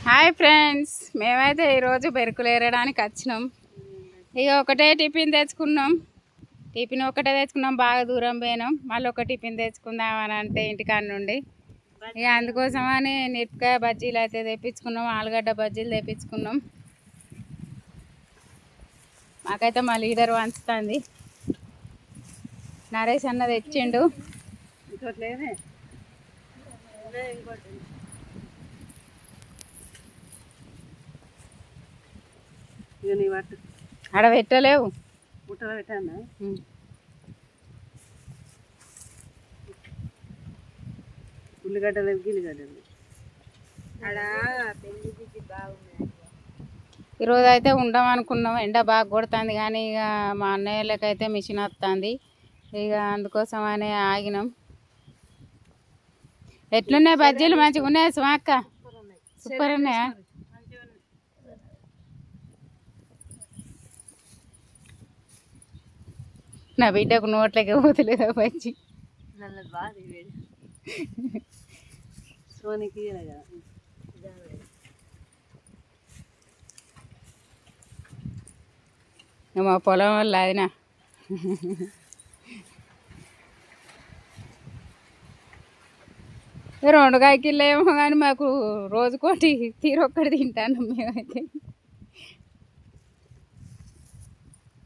Hi friends, మేమైతే ఈరోజు పెరుకులు ఏరడానికి వచ్చినాం. ఇక ఒకటే టిఫిన్ తెచ్చుకున్నాం. టిఫిన్ ఒకటే తెచ్చుకున్నాం, బాగా దూరం పోయినాం. మళ్ళీ ఒక టిఫిన్ తెచ్చుకుందామని అంటే ఇంటికాడ నుండి ఇక అందుకోసమని మిరపకాయ బజ్జీలు అయితే తెప్పించుకున్నాం, ఆలుగడ్డ బజ్జీలు తెప్పించుకున్నాం. మాకైతే మా లీడర్ వంచుతుంది. నరేష్ అన్న తెచ్చిండు. ఆడ పెట్టలేవు, ఉల్లిగడ్డలు గిల్లిగడ్డలు. ఈరోజు అయితే ఉండమనుకున్నాం. ఎండ బాగా కొడుతుంది కానీ ఇక మా అన్నయ్యలకైతే మిషన్ వస్తుంది. ఇక అందుకోసం అని ఆగినాం. ఎట్లున్నాయి బజ్జీలు? మంచిగా ఉన్నాయా సుమక్క? సూపర్ ఉన్నాయా? నా బిడ్డకు నోట్లకి పోతలేదా బజ్జీ? సోనికి మా పొలం వల్ల అదినా రెండు కాయకిళ్ళు ఏమో కానీ మాకు రోజుకోటి తీరొక్కటి తింటాను మేమైతే.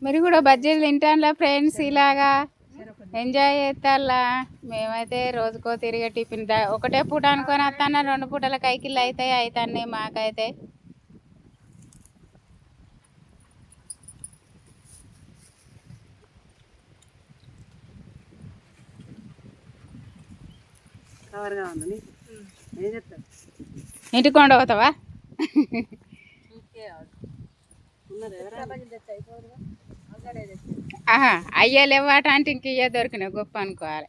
మీరు కూడా బజ్జీలు తింటానులా ఫ్రెండ్స్, ఇలాగా ఎంజాయ్ చేస్తాలా. మేమైతే రోజుకో తిరిగే టిఫిన్ ఒకటే పూట అనుకొని వస్తాను, 2 పూటల కైకిళ్ళు అవుతాయి మాకైతే. ఇంటికి కొండ పోతావా? అయ్యా లేవాట అంటే ఇంక ఇయ్య దొరికినాయి గొప్ప అనుకోవాలి.